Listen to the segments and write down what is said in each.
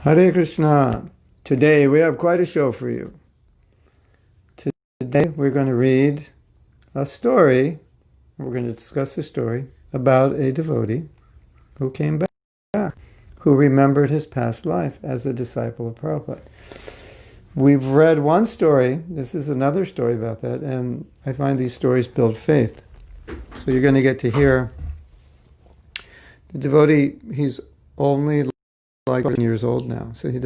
Hare Krishna. Today we have quite a show for you. Today we're going to read a story. We're going to discuss a story about a devotee who came back, who remembered his past life as a disciple of Prabhupada. We've read one story. This is another story about that, and I find these stories build faith. So you're going to get to hear the devotee. He's only like 11 years old now, so it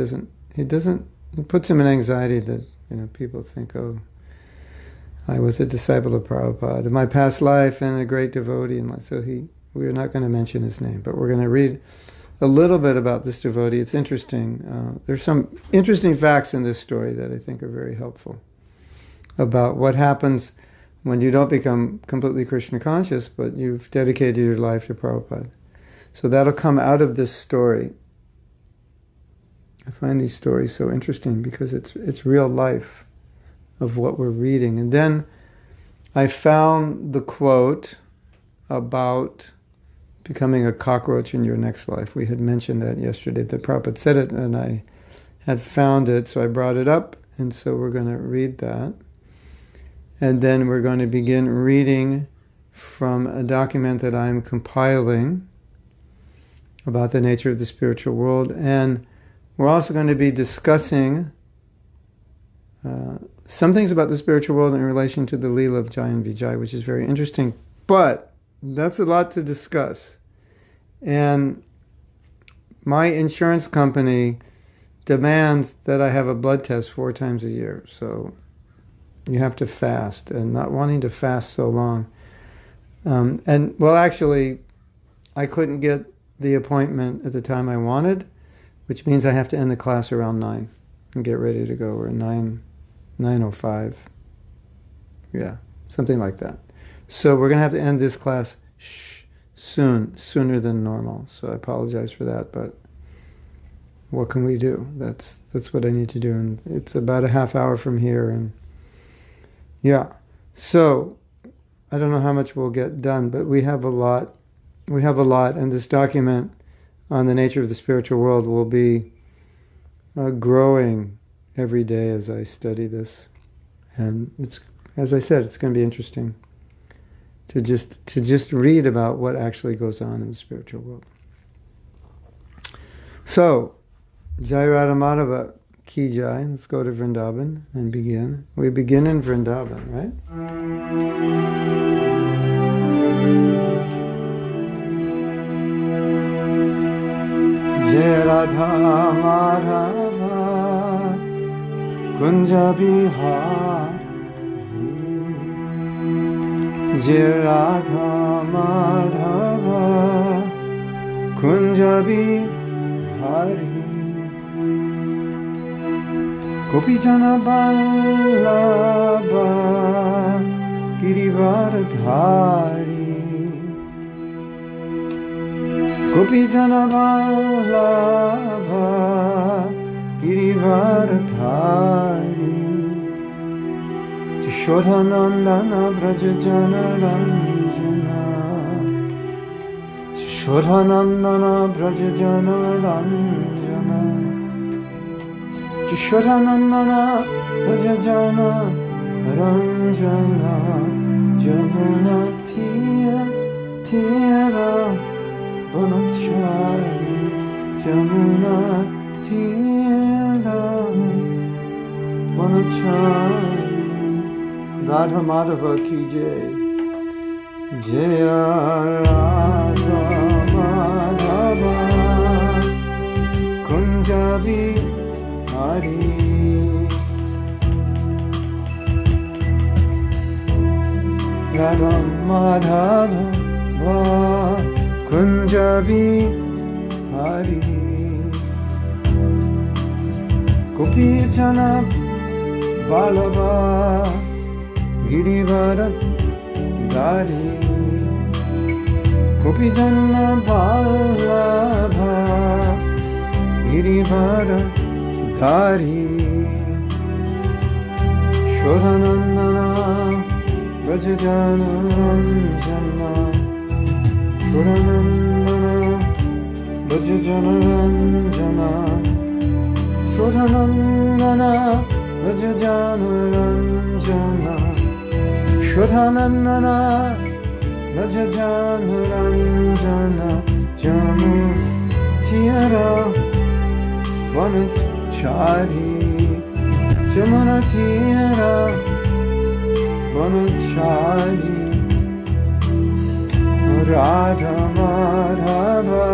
puts him in anxiety that, people think, oh, I was a disciple of Prabhupada in my past life and a great devotee. And so we're not going to mention his name, but we're going to read a little bit about this devotee. It's interesting. There's some interesting facts in this story that I think are very helpful about what happens when you don't become completely Krishna conscious, but you've dedicated your life to Prabhupada. So that'll come out of this story. I find these stories so interesting because it's real life of what we're reading. And then I found the quote about becoming a cockroach in your next life. We had mentioned that yesterday, that Prabhupada said it, and I had found it, so I brought it up, and so we're going to read that. And then we're going to begin reading from a document that I'm compiling about the nature of the spiritual world, and we're also going to be discussing some things about the spiritual world in relation to the Leela of Jai and Vijay, which is very interesting, but that's a lot to discuss. And my insurance company demands that I have a blood test 4 times a year, so you have to fast, and not wanting to fast so long. Actually, I couldn't get the appointment at the time I wanted, which means I have to end the class around 9 and get ready to go, or 9:05. Yeah, something like that. So we're going to have to end this class sooner than normal. So I apologize for that, but what can we do? That's what I need to do. And it's about a half hour from here. And yeah, so I don't know how much we'll get done, but we have a lot. And this document on the nature of the spiritual world will be growing every day as I study this. And it's, as I said, it's going to be interesting to just read about what actually goes on in the spiritual world. So, Jai Radha Madhava Ki Jai. Let's go to Vrindavan and begin. We begin in Vrindavan, right? Jai Radha Madhava Kunja Bihari, Jai Radha Madhava Kunja Bihari, Gopijana Vallabha Girivaradhari, Gopijana Vallabha Girivaradhari, Shodhanandana Brajajana Ranjana, Shodhanandana Brajajana Ranjana, Shodhanandana Brajajana Ranjana, Jamuna Tira Bonachari, Jamuna Tira Bonachari. Radha Madhava Ki Jai. Jaya Radha Madhava Kunja Bihari, Radha Madhava Kunja Bihari, Gopijana Vallabha Girivaradhari, Gopijana Vallabha Girivaradhari, Shodhanandana Brajajana Ranjana, Shodhanandana Brajajana Ranjana, Shodhanandana Rajajanuranjana Shodhanandana Rajajanuranjana Jamu Tiara Vanachari Jamuna Tiara Vanachari Radha Madhava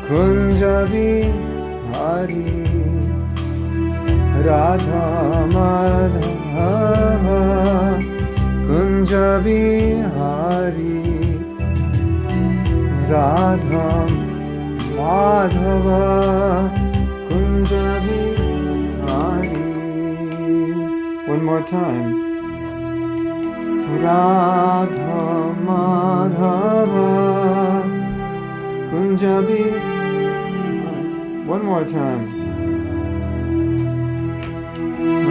Kunjabi Hari Radha Madhava Kunjabi Hari Radha Madhava Kunjabi Hari. One more time. Radha Madhava Kunjabi. One more time.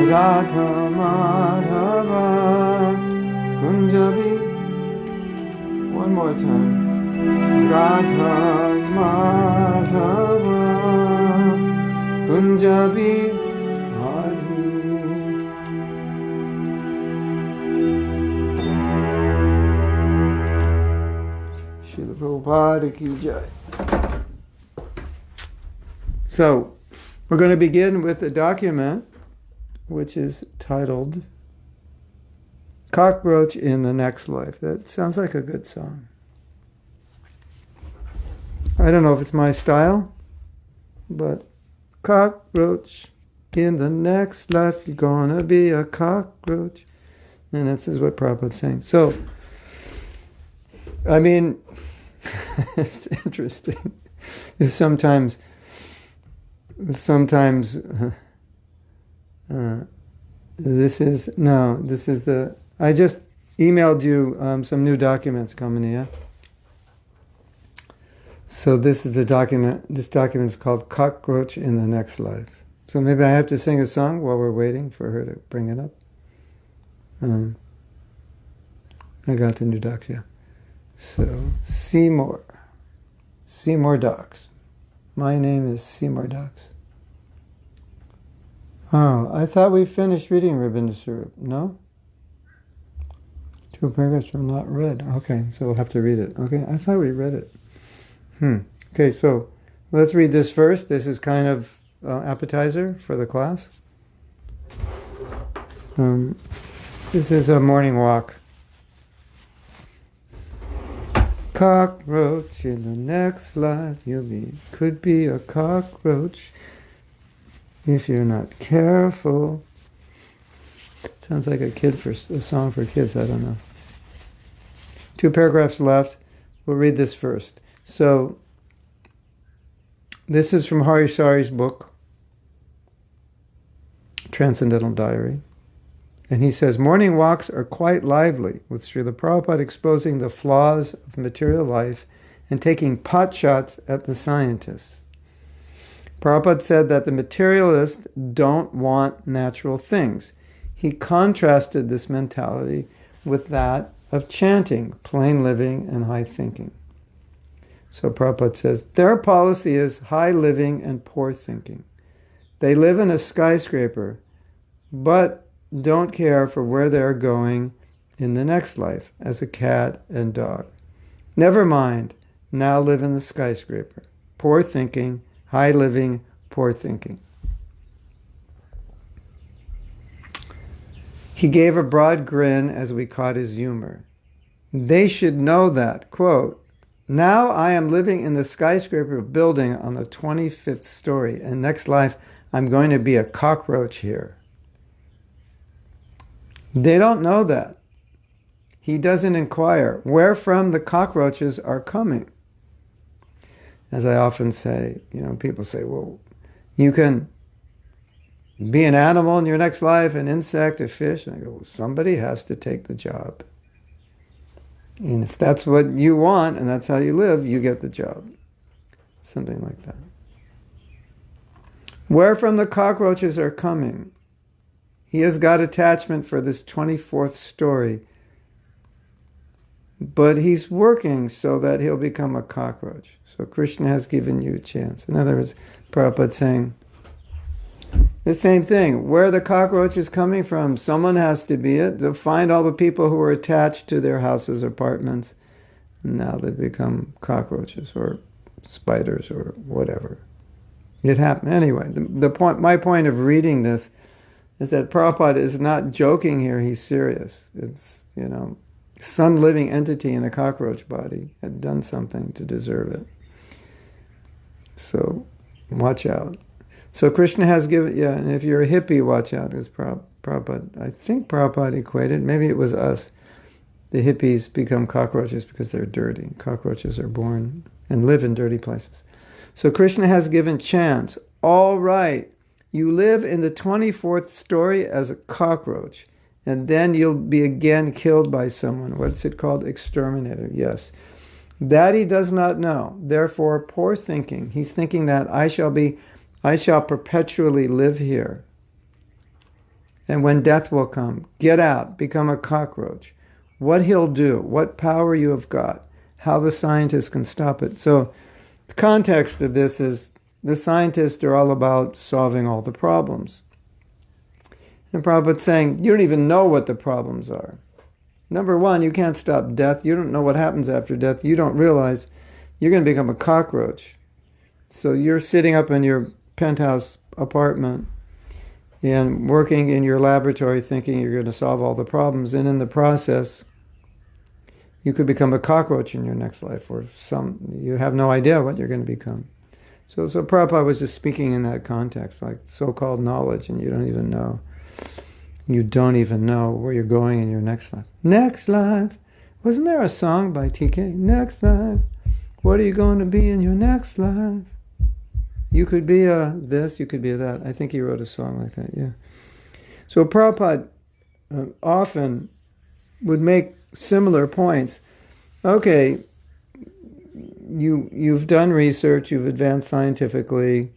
Radha Madhava Kunjabi. One more time. Radha Madhava Kunjabi Hari. Srila Prabhupada ki jai. So, we're going to begin with a document which is titled Cockroach in the Next Life. That sounds like a good song. I don't know if it's my style, but cockroach in the next life, you're gonna be a cockroach. And this is what Prabhupada's saying. So, I mean, it's interesting. Sometimes this is the, I just emailed you some new documents coming here. So this is the document, this document is called Cockroach in the Next Life. So maybe I have to sing a song while we're waiting for her to bring it up. I got the new docs, yeah. So, Seymour Docs. My name is Seymour Docs. Oh, I thought we finished reading Rabindranath Swarup. No? 2 paragraphs are not read. Okay, so we'll have to read it. Okay, I thought we read it. Okay, so let's read this first. This is kind of appetizer for the class. This is a morning walk. Cockroach in the next life, could be a cockroach if you're not careful. Sounds like a song for kids, I don't know. 2 paragraphs left. We'll read this first. So, this is from Hari Sari's book, Transcendental Diary. And he says, morning walks are quite lively, with Srila Prabhupada exposing the flaws of material life and taking pot shots at the scientists. Prabhupada said that the materialists don't want natural things. He contrasted this mentality with that of chanting, plain living, and high thinking. So Prabhupada says, their policy is high living and poor thinking. They live in a skyscraper, but don't care for where they're going in the next life as a cat and dog. Never mind, now live in the skyscraper. Poor thinking, high living, poor thinking. He gave a broad grin as we caught his humor. They should know that, quote, now I am living in the skyscraper building on the 25th story, and next life I'm going to be a cockroach here. They don't know that. He doesn't inquire where from the cockroaches are coming. As I often say, people say, well, you can be an animal in your next life, an insect, a fish. And I go, well, somebody has to take the job. And if that's what you want and that's how you live, you get the job. Something like that. Where from the cockroaches are coming? He has got attachment for this 24th story, but he's working so that he'll become a cockroach. So Krishna has given you a chance. In other words, Prabhupada saying, The same thing. Where the cockroach is coming from, someone has to be it. To find all the people who are attached to their houses, apartments. Now they become cockroaches or spiders or whatever. It happened anyway. The point, my point of reading this is that Prabhupada is not joking here. He's serious. It's, some living entity in a cockroach body had done something to deserve it. So watch out. So Krishna has given, and if you're a hippie, watch out, because Prabhupada, I think Prabhupada equated, maybe it was us, the hippies become cockroaches because they're dirty. Cockroaches are born and live in dirty places. So Krishna has given chance. All right, you live in the 24th story as a cockroach, and then you'll be again killed by someone. What's it called? Exterminator, yes. That he does not know. Therefore, poor thinking. He's thinking that I shall perpetually live here. And when death will come, get out, become a cockroach. What he'll do, what power you have got, how the scientists can stop it. So the context of this is the scientists are all about solving all the problems. And Prabhupada's saying, you don't even know what the problems are. Number one, you can't stop death. You don't know what happens after death. You don't realize you're going to become a cockroach. So you're sitting up in your penthouse apartment and working in your laboratory thinking you're going to solve all the problems. And in the process, you could become a cockroach in your next life, or you have no idea what you're going to become. So Prabhupada was just speaking in that context, like so-called knowledge, and you don't even know. You don't even know where you're going in your next life. Next life. Wasn't there a song by TK? Next life. What are you going to be in your next life? You could be a this, you could be a that. I think he wrote a song like that, yeah. So Prabhupada often would make similar points. Okay, you've done research, you've advanced scientifically,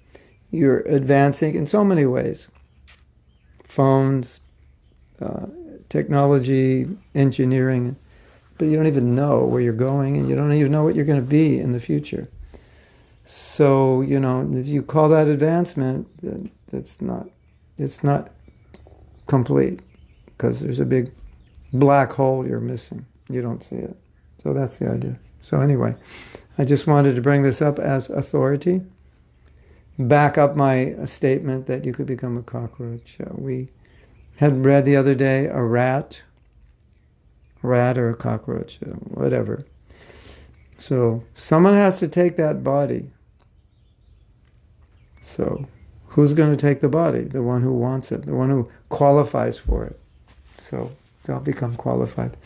you're advancing in so many ways. Phones, technology, engineering, but you don't even know where you're going, and you don't even know what you're going to be in the future. So, if you call that advancement, then it's not complete, because there's a big black hole you're missing. You don't see it. So that's the idea. So anyway, I just wanted to bring this up as authority, back up my statement that you could become a cockroach. We had read the other day a rat or a cockroach, whatever. So someone has to take that body. So who's going to take the body? The one who wants it, the one who qualifies for it. So they'll become qualified.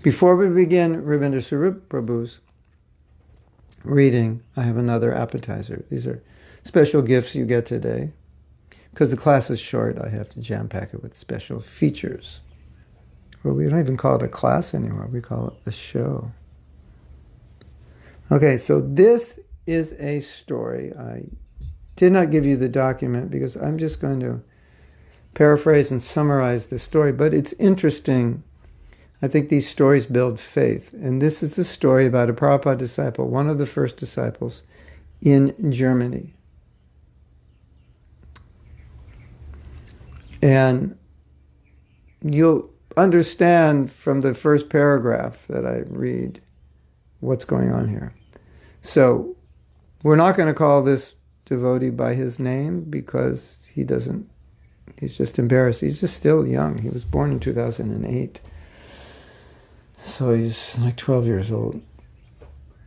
Before we begin Rabindra Swarup Prabhu's reading, I have another appetizer. These are special gifts you get today. Because the class is short, I have to jam-pack it with special features. Well, we don't even call it a class anymore. We call it a show. Okay, so this is a story. I did not give you the document because I'm just going to paraphrase and summarize the story. But it's interesting. I think these stories build faith. And this is a story about a Prabhupada disciple, one of the first disciples in Germany. And you'll understand from the first paragraph that I read what's going on here. So we're not going to call this devotee by his name because he's just embarrassed. He's just still young. He was born in 2008. So he's like 12 years old.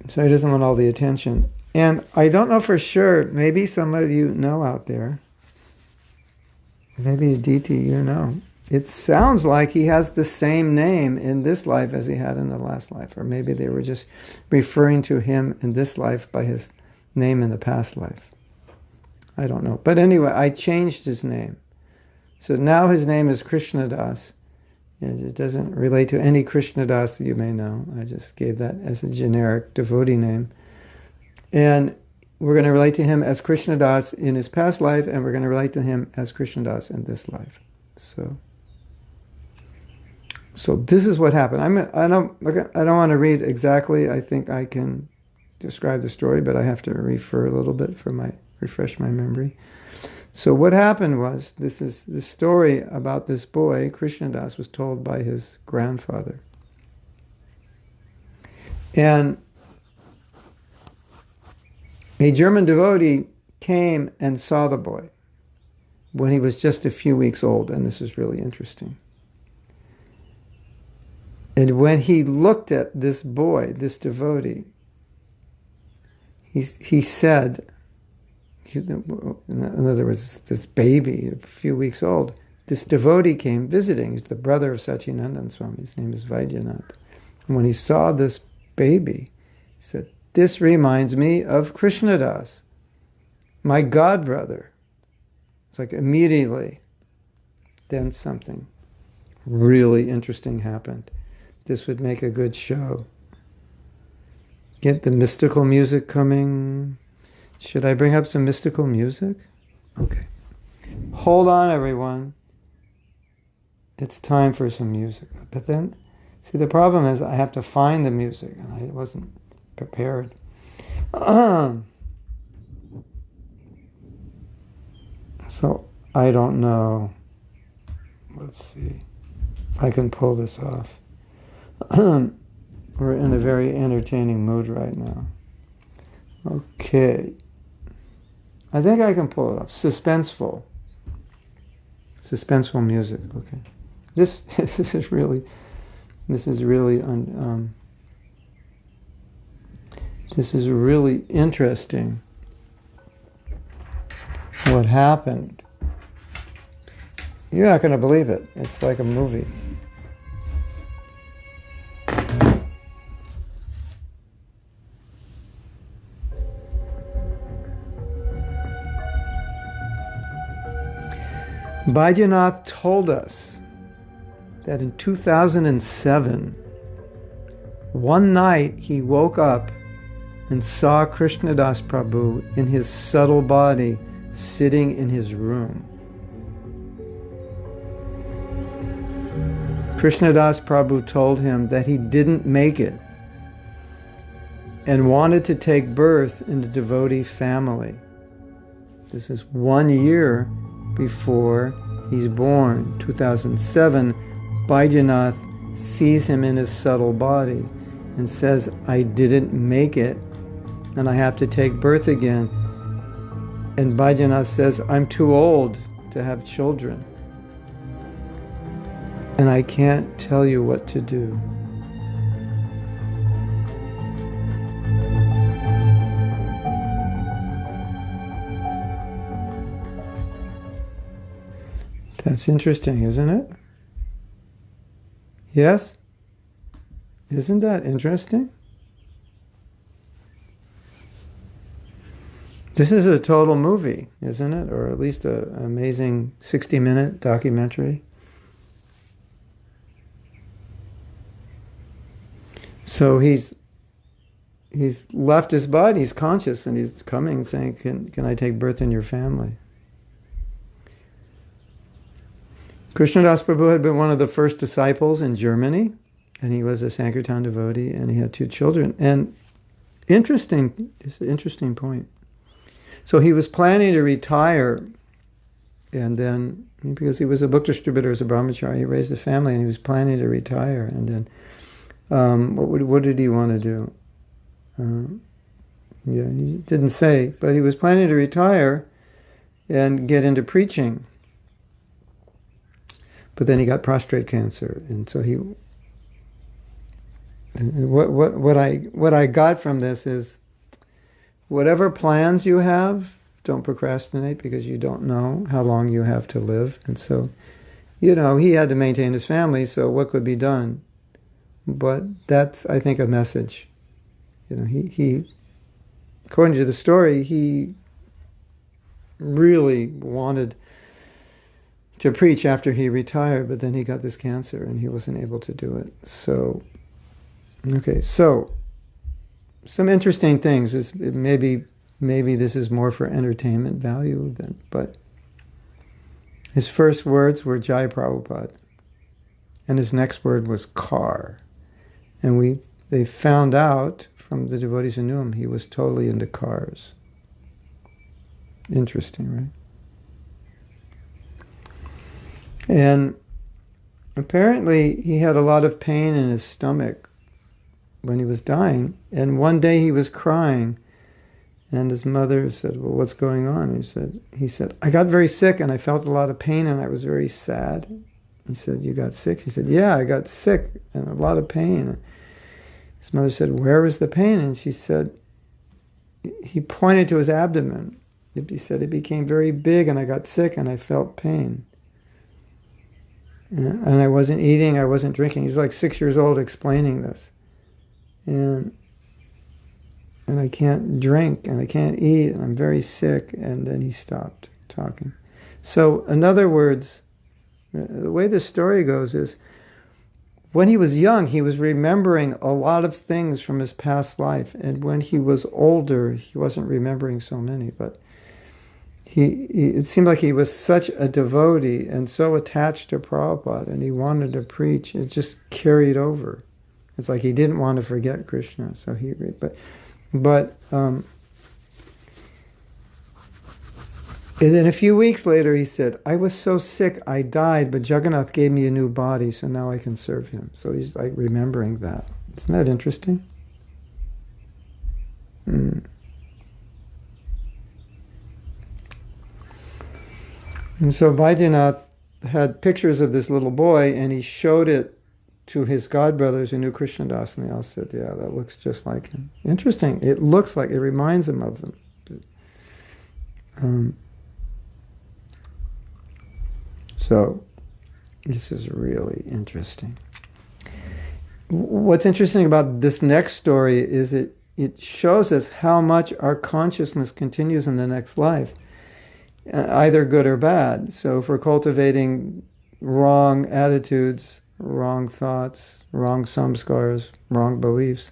So he doesn't want all the attention. And I don't know for sure, maybe some of you know out there, maybe Aditi, it sounds like he has the same name in this life as he had in the last life. Or maybe they were just referring to him in this life by his name in the past life. I don't know. But anyway, I changed his name. So now his name is Krishna Das. And it doesn't relate to any Krishna Das that you may know. I just gave that as a generic devotee name. And we're going to relate to him as Krishna Das in his past life, and we're going to relate to him as Krishna Das in this life. So this is what happened. I don't want to read exactly. I think I can describe the story, but I have to refer a little bit refresh my memory. So what happened was, this is the story about this boy, Krishnadas, was told by his grandfather. And a German devotee came and saw the boy when he was just a few weeks old, and this is really interesting. And when he looked at this boy, this devotee, he said, in other words, this baby, a few weeks old, this devotee came visiting. He's the brother of Satyanandan Swami. His name is Vaidyanath. And when he saw this baby, he said, "This reminds me of Krishnadas, my god brother." It's like immediately, then something really interesting happened. This would make a good show. Get the mystical music coming. Should I bring up some mystical music? Okay. Hold on, everyone. It's time for some music. But then, see, the problem is I have to find the music, and I wasn't prepared. So, I don't know. Let's see if I can pull this off. We're in a very entertaining mood right now. Okay. I think I can pull it off. Suspenseful music. Okay. This is really interesting. What happened? You're not going to believe it. It's like a movie. Baidyanath told us that in 2007, one night he woke up and saw Krishnadas Prabhu in his subtle body sitting in his room. Krishnadas Prabhu told him that he didn't make it and wanted to take birth in the devotee family. This is 1 year before he's born. 2007, Baidyanath sees him in his subtle body and says, "I didn't make it and I have to take birth again." And Baidyanath says, "I'm too old to have children and I can't tell you what to do." That's interesting, isn't it? Yes? Isn't that interesting? This is a total movie, isn't it? Or at least an amazing 60-minute documentary. So he's left his body, he's conscious, and he's coming saying, can I take birth in your family? Krishnadas Prabhu had been one of the first disciples in Germany, and he was a Sankirtan devotee, and he had 2 children. And it's an interesting point. So he was planning to retire, and then, because he was a book distributor as a brahmachari, he raised a family, and he was planning to retire. And then, what did he want to do? He didn't say, but he was planning to retire and get into preaching. But then he got prostate cancer, and so what I got from this is, whatever plans you have, don't procrastinate, because you don't know how long you have to live. And so, he had to maintain his family, so what could be done? But that's, I think, a message. He according to the story, he really wanted to preach after he retired, but then he got this cancer and he wasn't able to do it. So, okay, so some interesting things. Maybe this is more for entertainment value than, but his first words were Jai Prabhupada, and his next word was car. And they found out from the devotees who knew him, he was totally into cars. Interesting, right? And apparently he had a lot of pain in his stomach when he was dying. And one day he was crying. And his mother said, well, what's going on? He said, I got very sick and I felt a lot of pain and I was very sad. He said, you got sick? He said, yeah, I got sick and a lot of pain. His mother said, where was the pain? And she said, he pointed to his abdomen. He said, it became very big and I got sick and I felt pain. And I wasn't eating, I wasn't drinking. He was like 6 years old explaining this. And I can't drink and I can't eat and I'm very sick. And then he stopped talking. So in other words, the way the story goes is when he was young, he was remembering a lot of things from his past life. And when he was older, he wasn't remembering so many. But it seemed like he was such a devotee and so attached to Prabhupada and he wanted to preach. It just carried over. It's like he didn't want to forget Krishna. So But and then a few weeks later he said, I was so sick I died, but Jagannath gave me a new body, so now I can serve him. So he's like remembering that. Isn't that interesting? And so Baidyanath had pictures of this little boy and he showed it to his godbrothers who knew Krishnadas, and they all said, yeah, that looks just like him. Interesting. It looks like, it reminds him of them. So this is really interesting. What's interesting about this next story is it shows us how much our consciousness continues in the next life, either good or bad. So if we're cultivating wrong attitudes, wrong thoughts, wrong samskars, wrong beliefs,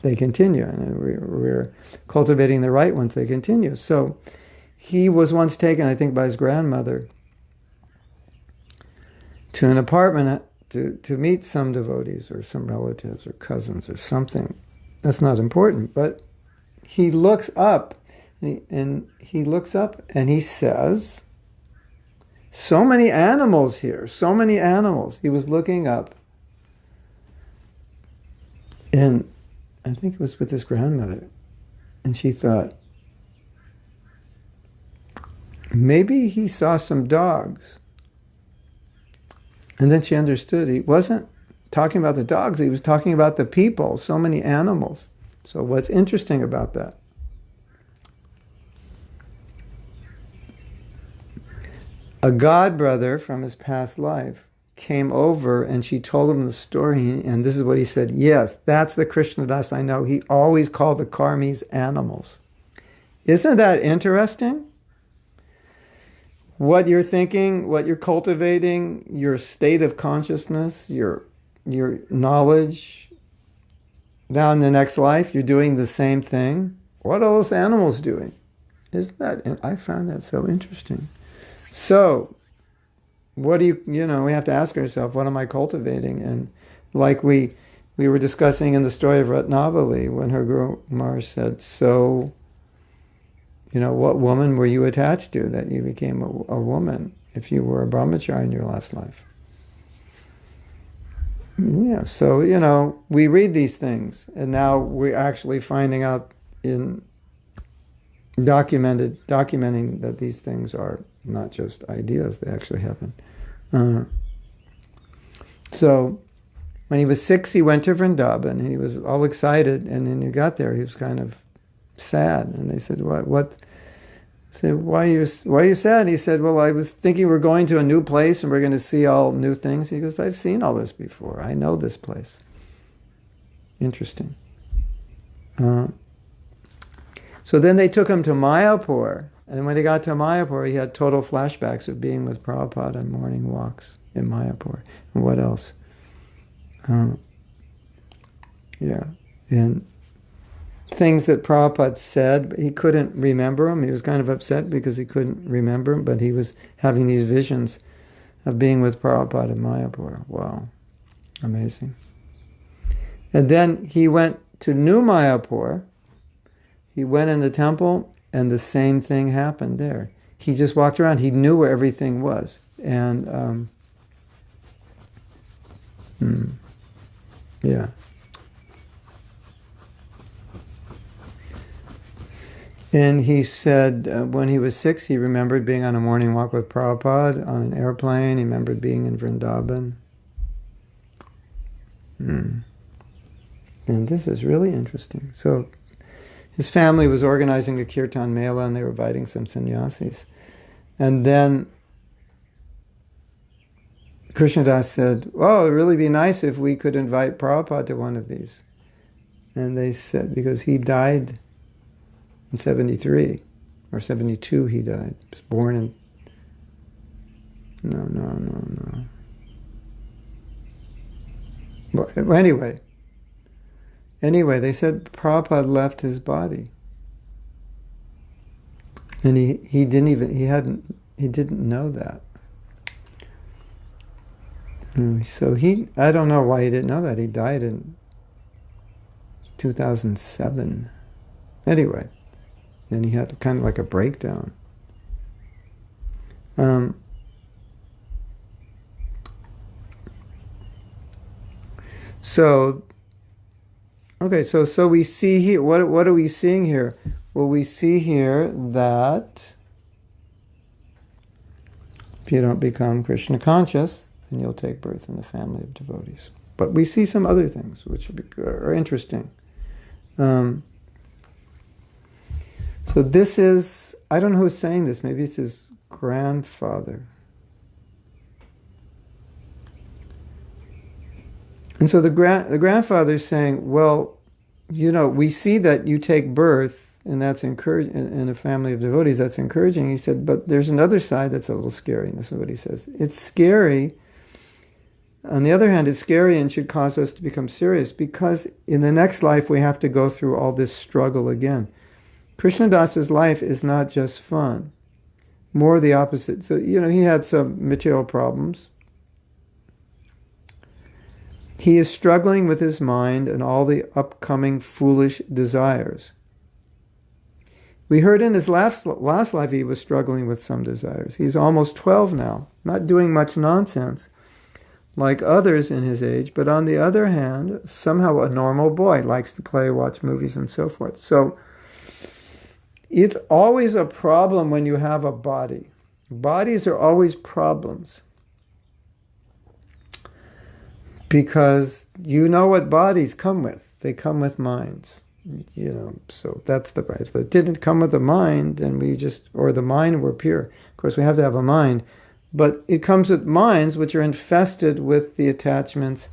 they continue. And we're cultivating the right ones, they continue. So he was once taken, I think, by his grandmother to an apartment to meet some devotees or some relatives or cousins or something. That's not important. But he looks up and he says, so many animals here, so many animals. He was looking up. And I think it was with his grandmother. And she thought, maybe he saw some dogs. And then she understood he wasn't talking about the dogs, he was talking about the people, so many animals. So what's interesting about that? A godbrother from his past life came over and she told him the story, and this is what he said, yes, that's the Krishnadas I know. He always called the karmis animals. Isn't that interesting? What you're thinking, what you're cultivating, your state of consciousness, your knowledge, now in the next life, you're doing the same thing. What are those animals doing? Isn't that, and I found that so interesting. So, what do we have to ask ourselves, what am I cultivating? And like we were discussing in the story of Ratnavali, when her Guru Maharaj said, so, what woman were you attached to that you became a woman if you were a brahmachari in your last life? Yeah, so, we read these things, and now we're actually finding out in documenting that these things are not just ideas, they actually happen. So when he was 6, he went to Vrindavan, and he was all excited, and then he got there, he was kind of sad, and they said, what? Said, why are you sad? He said, well, I was thinking we're going to a new place, and we're going to see all new things. He goes, I've seen all this before. I know this place. Interesting. So then they took him to Mayapur, and when he got to Mayapur, he had total flashbacks of being with Prabhupada on morning walks in Mayapur. And what else? And things that Prabhupada said, he couldn't remember them. He was kind of upset because he couldn't remember them, but he was having these visions of being with Prabhupada in Mayapur. Wow, amazing. And then he went to New Mayapur. He went in the temple, and the same thing happened there. He just walked around. He knew where everything was. And Mm. Yeah. And he said when he was 6, he remembered being on a morning walk with Prabhupada on an airplane. He remembered being in Vrindavan. Mm. And this is really interesting. So his family was organizing a kirtan mela, and they were inviting some sannyasis. And then Krishnadas said, "Oh, it would really be nice if we could invite Prabhupada to one of these." And they said, because he died in 73, or 72 he died. He was born in... No. Well, anyway, they said Prabhupada left his body. And he didn't know that. So I don't know why he didn't know that. He died in 2007. Anyway, then he had kind of like a breakdown. So we see here, what are we seeing here? Well, we see here that if you don't become Krishna conscious, then you'll take birth in the family of devotees. But we see some other things which are interesting. So this is, I don't know who's saying this, maybe it's his grandfather. And so the grandfather's saying, well, we see that you take birth, and that's encouraging in a family of devotees. That's encouraging. He said, but there's another side that's a little scary. And this is what he says. It's scary. On the other hand, it's scary and should cause us to become serious, because in the next life we have to go through all this struggle again. Krishnadas's life is not just fun. More the opposite. So, he had some material problems. He is struggling with his mind and all the upcoming foolish desires. We heard in his last life he was struggling with some desires. He's almost 12 now, not doing much nonsense like others in his age, but on the other hand, somehow a normal boy, likes to play, watch movies, and so forth. So it's always a problem when you have a body. Bodies are always problems. Because you know what bodies come with. They come with minds. So that's the right. If it didn't come with a mind, and or the mind were pure. Of course, we have to have a mind. But it comes with minds which are infested with the attachments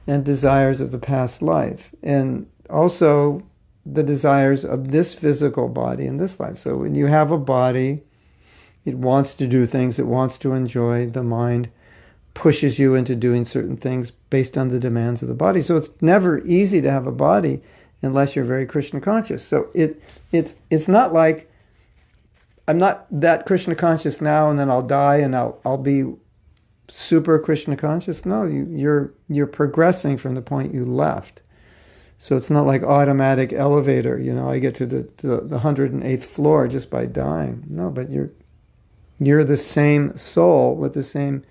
and desires of the past life. And also the desires of this physical body in this life. So when you have a body, it wants to do things, it wants to enjoy. The mind pushes you into doing certain things based on the demands of the body. So it's never easy to have a body unless you're very Krishna conscious. So it's not like I'm not that Krishna conscious now and then I'll die and I'll be super Krishna conscious. No, you're progressing from the point you left. So it's not like automatic elevator, I get to the 108th floor just by dying. No, but you're the same soul with the same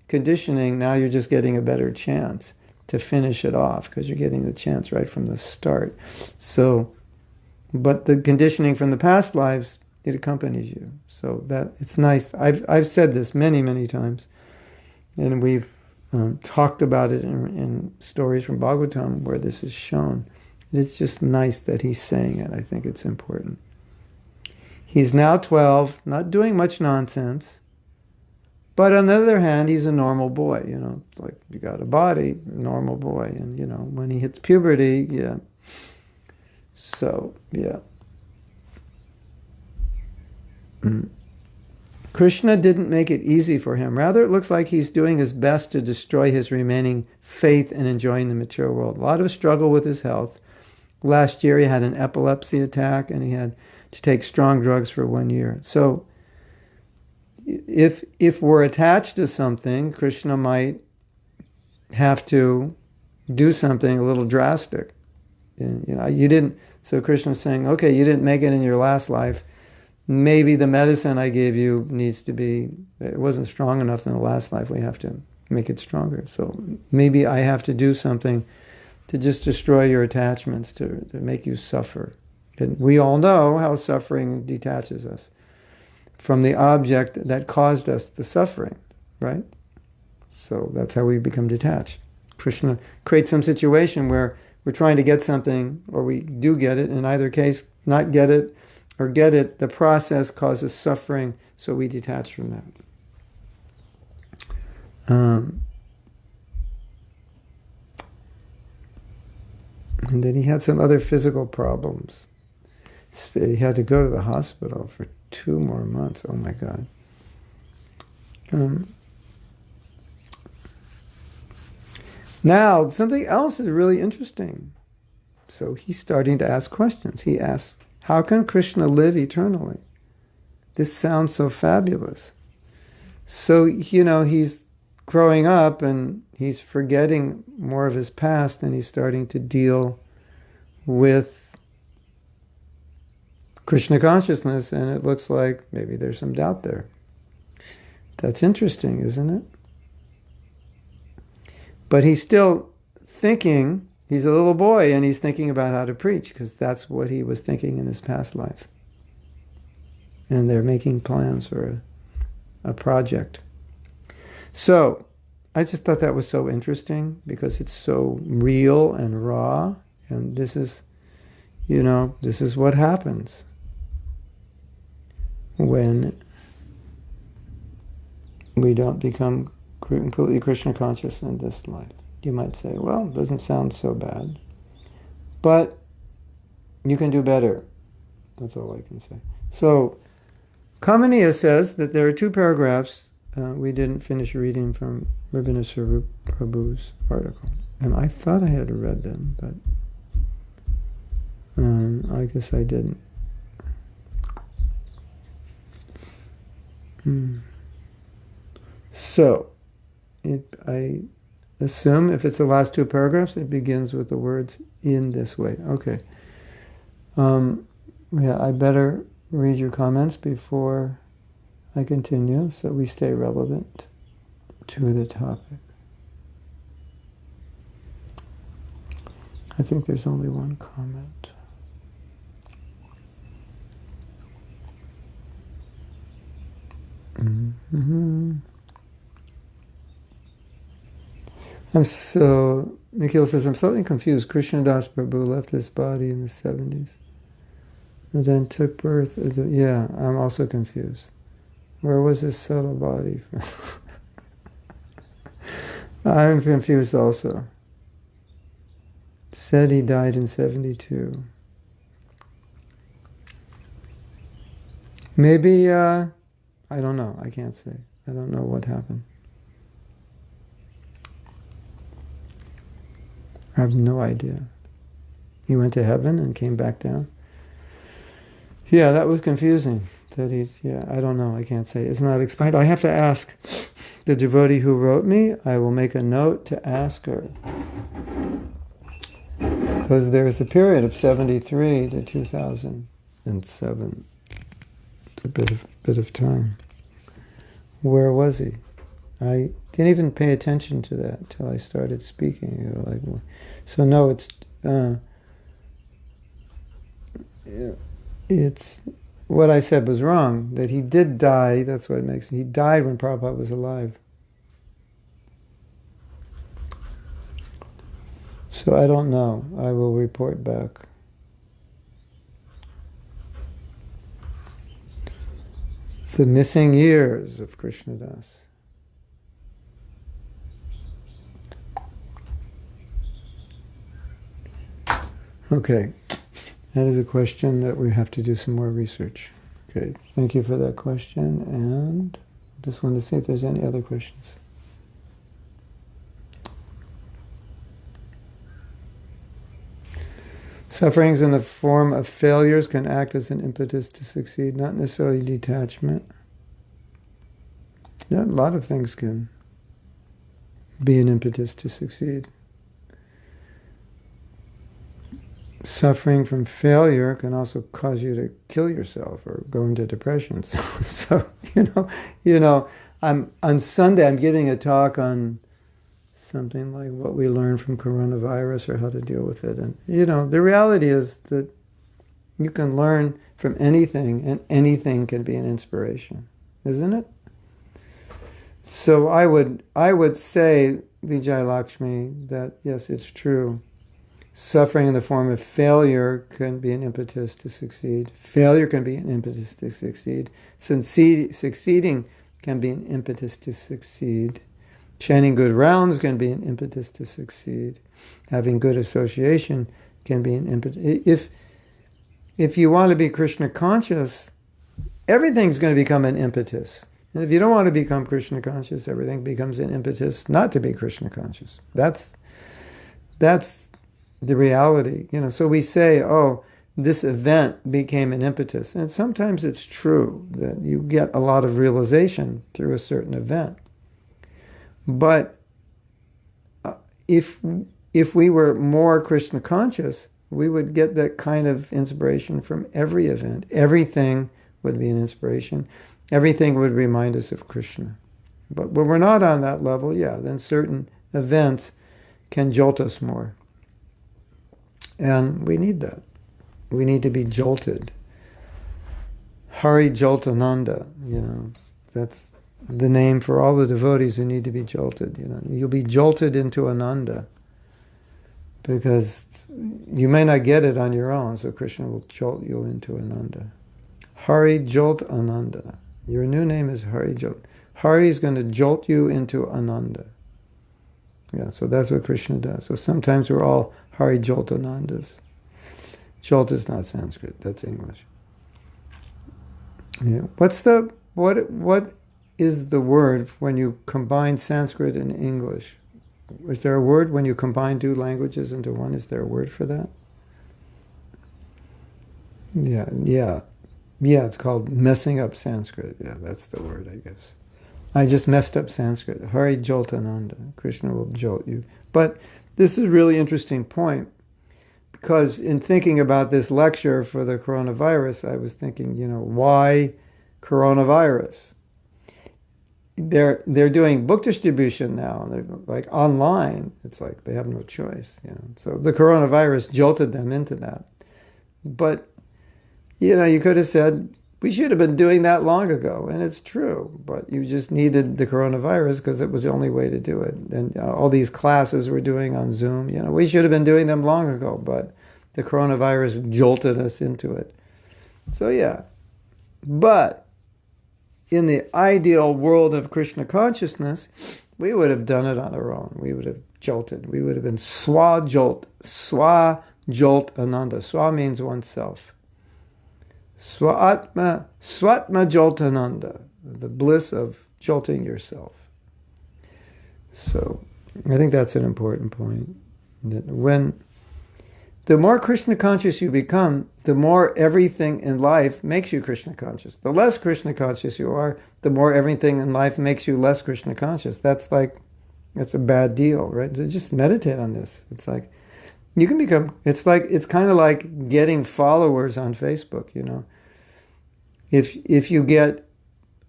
conditioning. Now you're just getting a better chance to finish it off because you're getting the chance right from the start. So, but the conditioning from the past lives, it accompanies you. So that it's nice. I've said this many, many times, and we've talked about it in stories from Bhagavatam where this is shown. It's just nice that he's saying it. I think it's important. He's now 12, not doing much nonsense. But on the other hand, he's a normal boy, It's like you got a body, normal boy. And, when he hits puberty, yeah. So, yeah. Krishna didn't make it easy for him. Rather, it looks like he's doing his best to destroy his remaining faith in enjoying the material world. A lot of struggle with his health. Last year, he had an epilepsy attack, and he had to take strong drugs for 1 year. So, if we're attached to something, Krishna might have to do something a little drastic. You didn't. So Krishna's saying, okay, you didn't make it in your last life. Maybe the medicine I gave you it wasn't strong enough in the last life. We have to make it stronger. So maybe I have to do something to just destroy your attachments, to make you suffer. And we all know how suffering detaches us from the object that caused us the suffering, right? So that's how we become detached. Krishna creates some situation where we're trying to get something, or we do get it. In either case, not get it or get it, the process causes suffering, so we detach from that. And then he had some other physical problems. He had to go to the hospital for 2 more months. Oh my God. Now, something else is really interesting. So he's starting to ask questions. He asks, how can Krishna live eternally? This sounds so fabulous. So, he's growing up and he's forgetting more of his past, and he's starting to deal with Krishna consciousness, and it looks like maybe there's some doubt there. That's interesting, isn't it? But he's still thinking, he's a little boy, and he's thinking about how to preach, because that's what he was thinking in his past life. And they're making plans for a project. So, I just thought that was so interesting, because it's so real and raw, and this is what happens when we don't become completely Krishna conscious in this life. You might say, well, it doesn't sound so bad, but you can do better. That's all I can say. So, Kamaniya says that there are 2 paragraphs we didn't finish reading from Rabindranath Prabhu's article. And I thought I had read them, but I guess I didn't. So, I assume if it's the last 2 paragraphs, it begins with the words "in this way." Okay. I better read your comments before I continue, so we stay relevant to the topic. I think there's only one comment. Nikhil says, I'm slightly confused. Krishnadas Prabhu left his body in the 70s and then took birth. Yeah, I'm also confused. Where was his subtle body? I'm confused also. Said he died in 72. Maybe, I don't know. I can't say. I don't know what happened. I have no idea. He went to heaven and came back down. Yeah, that was confusing. I don't know. I can't say. It's not explained. I have to ask the devotee who wrote me. I will make a note to ask her. Because there's a period of 73 to 2007. It's a bit of time. Where was he? I didn't even pay attention to that until I started speaking. So no, it's what I said was wrong. That he did die. That's what it makes. He died when Prabhupada was alive. So I don't know. I will report back. The missing years of Krishnadas. Okay, that is a question that we have to do some more research. Okay, thank you for that question, and just wanted to see if there's any other questions. Sufferings in the form of failures can act as an impetus to succeed, not necessarily detachment. Yeah, a lot of things can be an impetus to succeed. Suffering from failure can also cause you to kill yourself or go into depression. So on Sunday, I'm giving a talk on something like what we learned from coronavirus or how to deal with it. And, the reality is that you can learn from anything, and anything can be an inspiration, isn't it? So I would say, Vijay Lakshmi, that yes, it's true. Suffering in the form of failure can be an impetus to succeed. Failure can be an impetus to succeed. Succeeding can be an impetus to succeed. Chanting good rounds can be an impetus to succeed. Having good association can be an impetus. If you want to be Krishna conscious, everything's going to become an impetus. And if you don't want to become Krishna conscious, everything becomes an impetus not to be Krishna conscious. That's the reality. So we say, oh, this event became an impetus. And sometimes it's true that you get a lot of realization through a certain event. But if we were more Krishna conscious, we would get that kind of inspiration from every event. Everything would be an inspiration. Everything would remind us of Krishna. But when we're not on that level, then certain events can jolt us more. And we need that. We need to be jolted. Hari Joltananda, that's the name for all the devotees who need to be jolted. You'll be jolted into Ananda because you may not get it on your own, so Krishna will jolt you into Ananda. Hari Jolt Ananda. Your new name is Hari Jolt. Hari is going to jolt you into Ananda. So that's what Krishna does. So sometimes we're all Hari Joltanandas. Jolt is not Sanskrit, that's English. What is the word when you combine Sanskrit and English? Is there a word when you combine two languages into one? Is there a word for that? Yeah, it's called messing up Sanskrit. Yeah, that's the word, I guess. I just messed up Sanskrit. Hari Joltananda. Krishna will jolt you. But this is a really interesting point, because in thinking about this lecture for the coronavirus, I was thinking, why coronavirus? They're doing book distribution now. They're like online. It's like they have no choice. So the coronavirus jolted them into that. But you could have said, we should have been doing that long ago, and it's true. But you just needed the coronavirus because it was the only way to do it. And all these classes we're doing on Zoom, we should have been doing them long ago, but the coronavirus jolted us into it. So but in the ideal world of Krishna consciousness, we would have done it on our own. We would have jolted. We would have been swa-jolt ananda. Swa means oneself. Swatma joltananda, the bliss of jolting yourself. So I think that's an important point. That the more Krishna conscious you become, the more everything in life makes you Krishna conscious. The less Krishna conscious you are, the more everything in life makes you less Krishna conscious. That's a bad deal, right? So just meditate on this. It's like you can become. It's kind of like getting followers on Facebook. If you get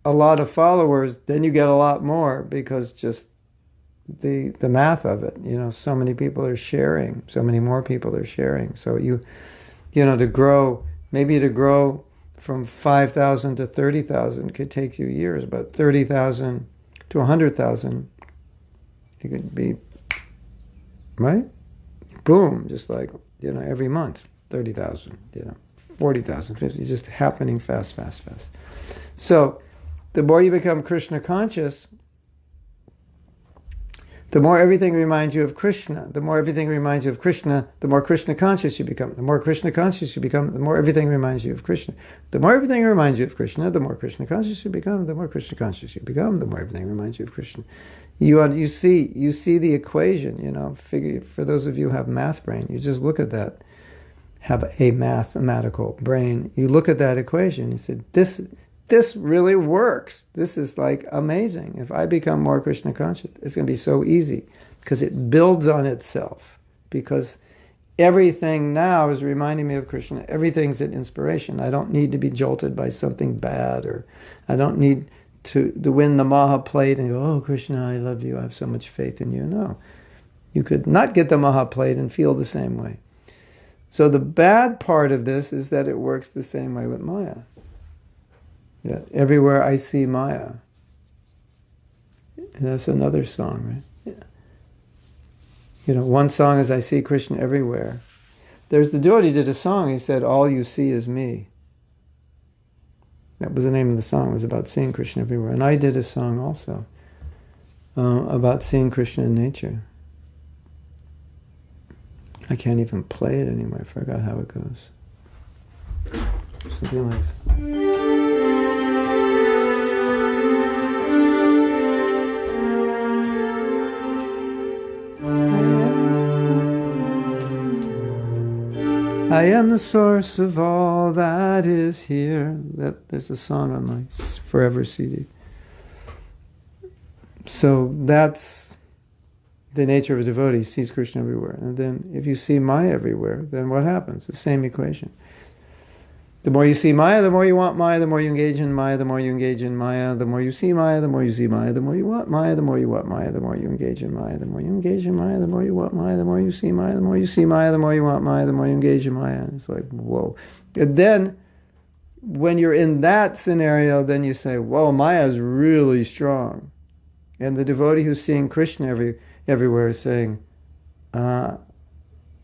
a lot of followers, then you get a lot more, because just the math of it. So many people are sharing. So many more people are sharing. So to grow from 5,000 to 30,000 could take you years, but 30,000 to 100,000, it could be, right? Boom, just like, every month, 30,000, 40,000, 50, it's just happening fast. So the more you become Krishna conscious, the more everything reminds you of Krishna. The more everything reminds you of Krishna, the more Krishna conscious you become. The more Krishna conscious you become, the more everything reminds you of Krishna. The more everything reminds you of Krishna, the more Krishna conscious you become. The more Krishna conscious you become, the more everything reminds you of Krishna. You see the equation. Figure, for those of you who have math brain, you just look at that. Have a mathematical brain. You look at that equation. You say, this really works. This is like amazing. If I become more Krishna conscious, it's going to be so easy, because it builds on itself. Because everything now is reminding me of Krishna. Everything's an inspiration. I don't need to be jolted by something bad, or I don't need to win the Maha plate and go, oh, Krishna, I love you. I have so much faith in you. No. You could not get the Maha plate and feel the same way. So the bad part of this is that it works the same way with Maya. Yeah, everywhere I see Maya. And that's another song, right? Yeah. One song is I see Krishna everywhere. There's the devotee did a song, he said, all you see is me. That was the name of the song, it was about seeing Krishna everywhere. And I did a song also about seeing Krishna in nature. I can't even play it anymore, I forgot how it goes. Something like this. I am the source of all that is here. There's a song on my Forever CD. So that's the nature of a devotee, sees Krishna everywhere. And then if you see Maya everywhere, then what happens? The same equation. The more you see Maya, the more you want Maya, the more you engage in Maya, the more you engage in Maya, the more you see Maya, the more you see Maya, the more you want Maya, the more you want Maya, the more you engage in Maya, the more you engage in Maya, the more you want Maya, the more you see Maya, the more you see Maya, the more you want Maya, the more you engage in Maya. And it's like, whoa. And then, when you're in that scenario, then you say, whoa, Maya is really strong. And the devotee who's seeing Krishna everywhere is saying,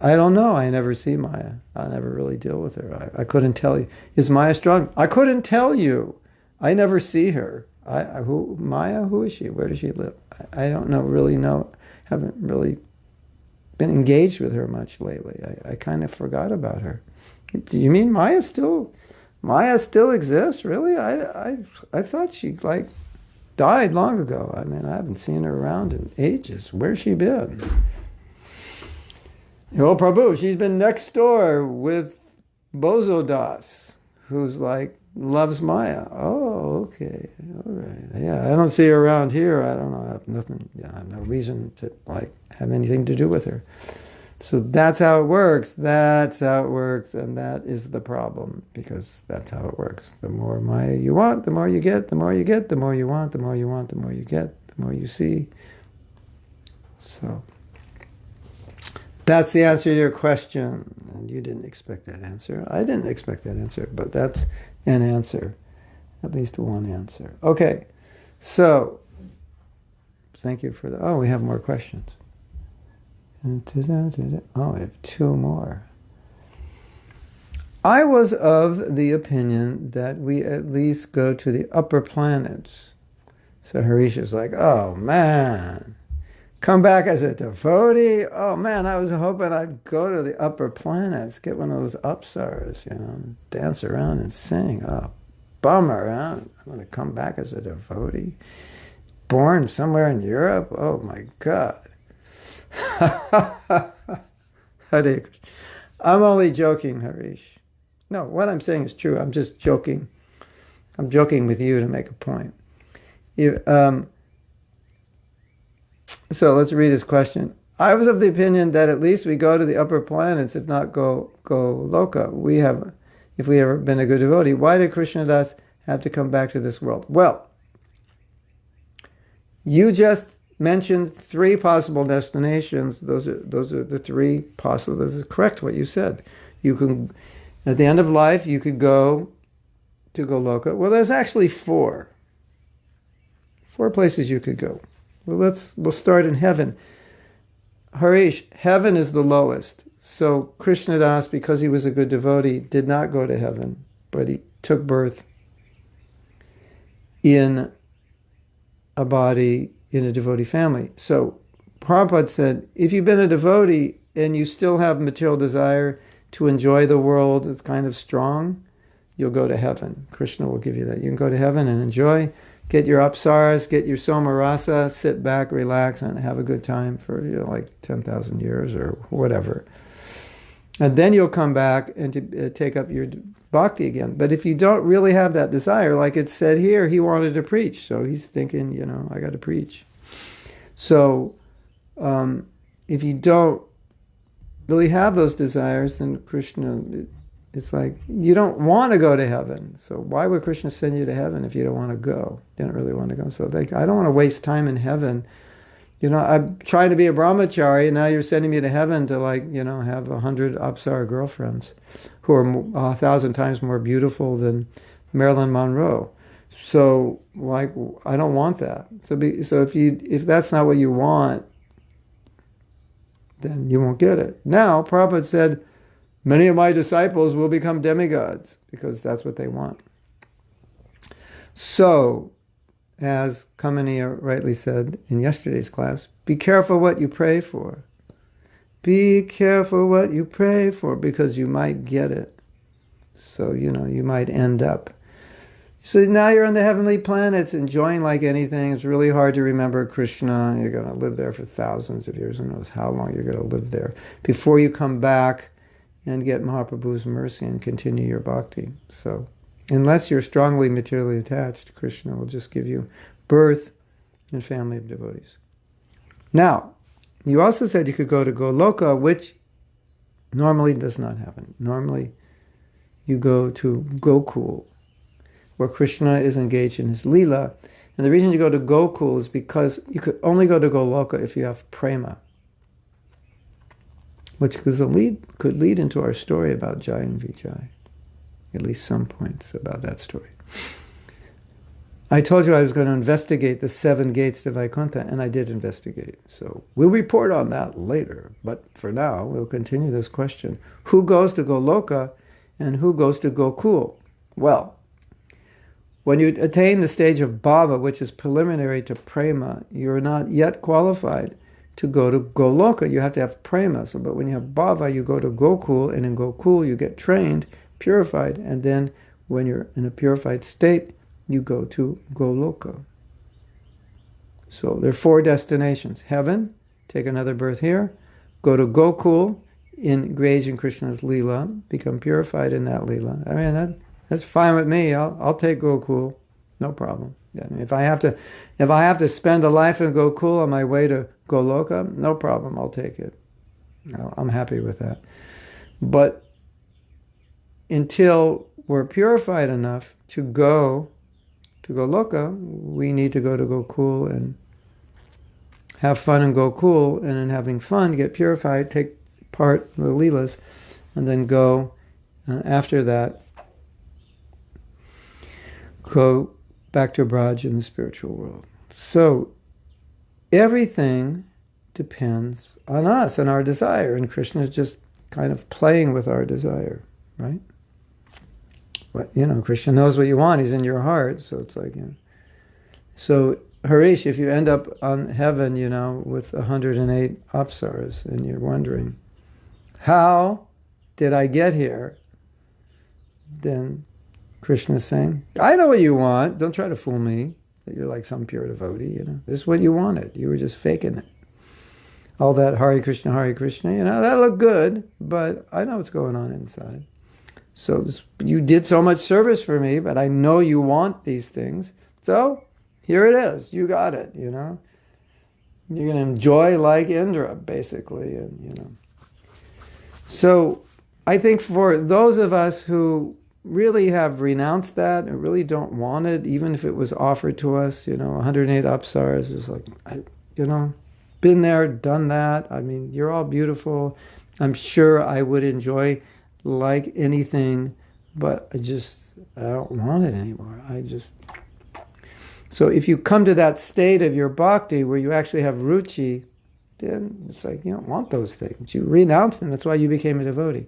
I don't know. I never see Maya. I never really deal with her. I couldn't tell you. Is Maya strong? I couldn't tell you. I never see her. Maya? Who is she? Where does she live? I don't know. Really know. Haven't really been engaged with her much lately. I kind of forgot about her. Do you mean Maya still exists? Really? I thought she died long ago. I mean, I haven't seen her around in ages. Where's she been? Oh, Prabhu, she's been next door with Bozo Das, who's loves Maya. Oh, okay, all right. Yeah, I don't see her around here. I don't know. I have nothing. I have no reason to have anything to do with her. So that's how it works. That's how it works, and that is the problem, because that's how it works. The more Maya you want, the more you get. The more you get, the more you want. The more you want, the more you get. The more you see. So that's the answer to your question. And you didn't expect that answer. I didn't expect that answer, but that's an answer. At least one answer. Okay, so thank you for that. Oh, we have more questions. Oh, we have two more. I was of the opinion that we at least go to the upper planets. So Harish is like, oh man, come back as a devotee? Oh man, I was hoping I'd go to the upper planets, get one of those upsars, dance around and sing. Oh, bummer, huh? I'm going to come back as a devotee? Born somewhere in Europe? Oh my God. Hare Krishna. I'm only joking, Harish. No, what I'm saying is true. I'm just joking. I'm joking with you to make a point. So let's read his question. I was of the opinion that at least we go to the upper planets, if not go loka. If we ever been a good devotee, why did Krishnadas have to come back to this world? Well, you just mentioned three possible destinations. Those are the three possible. This is correct what you said. You can, at the end of life, you could go to Goloka. Well, there's actually four places you could go. Well, we'll start in heaven. Harish, heaven is the lowest. So Krishnadas, because he was a good devotee, did not go to heaven, but he took birth in a body in a devotee family. So Prabhupada said, if you've been a devotee and you still have material desire to enjoy the world, it's kind of strong, you'll go to heaven. Krishna will give you that. You can go to heaven and enjoy, get your apsaras, get your somarasa, sit back, relax, and have a good time for 10,000 years or whatever. And then you'll come back and to take up your bhakti again. But if you don't really have that desire, like it said here, he wanted to preach. So he's thinking, I got to preach. So if you don't really have those desires, then Krishna It's like, you don't want to go to heaven. So why would Krishna send you to heaven if you don't want to go? You don't really want to go. So I don't want to waste time in heaven. I'm trying to be a brahmachari, and now you're sending me to heaven to have 100 apsara girlfriends who are 1,000 times more beautiful than Marilyn Monroe. So I don't want that. So if that's not what you want, then you won't get it. Now, Prabhupada said, many of my disciples will become demigods because that's what they want. So, as Kamaniya rightly said in yesterday's class, be careful what you pray for. Be careful what you pray for because you might get it. So, you might end up. So now you're on the heavenly planets, enjoying like anything. It's really hard to remember Krishna. You're going to live there for thousands of years. Who knows how long you're going to live there before you come back and get Mahaprabhu's mercy and continue your bhakti. So, unless you're strongly materially attached, Krishna will just give you birth and family of devotees. Now, you also said you could go to Goloka, which normally does not happen. Normally, you go to Gokul, where Krishna is engaged in his lila. And the reason you go to Gokul is because you could only go to Goloka if you have prema, which could lead into our story about Jai and Vijay. At least some points about that story. I told you I was going to investigate the 7 gates to Vaikuntha, and I did investigate. So we'll report on that later. But for now, we'll continue this question. Who goes to Goloka and who goes to Gokul? Well, when you attain the stage of bhava, which is preliminary to prema, you're not yet qualified to go to Goloka. You have to have prema. But when you have bhava, you go to Gokul, and in Gokul you get trained, purified, and then when you're in a purified state, you go to Goloka. So there are 4 destinations. Heaven, take another birth here. Go to Gokul, engage in Krishna's lila, become purified in that lila. I mean, that's fine with me. I'll take Gokul, no problem. I mean, if I have to spend a life in Gokul on my way to Goloka, no problem. I'll take it. I'm happy with that. But until we're purified enough to go to Goloka, we need to go to Gokul and have fun in Gokul, and in having fun, get purified, take part in the Leelas, and then go after that, go back to Braj in the spiritual world. So everything depends on us and our desire, and Krishna is just kind of playing with our desire, right? But, Krishna knows what you want. He's in your heart, so it's like, So, Harish, if you end up on heaven, with 108 apsaras, and you're wondering, how did I get here? Then Krishna is saying, I know what you want. Don't try to fool me that you're like some pure devotee. This is what you wanted. You were just faking it. All that Hare Krishna, that looked good, but I know what's going on inside. So you did so much service for me, but I know you want these things. So here it is. You got it, You're going to enjoy like Indra, basically. And, So I think for those of us who really have renounced that and really don't want it, even if it was offered to us, 108 apsaras is like, been there, done that. I mean, you're all beautiful. I'm sure I would enjoy like anything, but I don't want it anymore. So if you come to that state of your bhakti where you actually have ruchi, then it's like you don't want those things. You renounce them. That's why you became a devotee.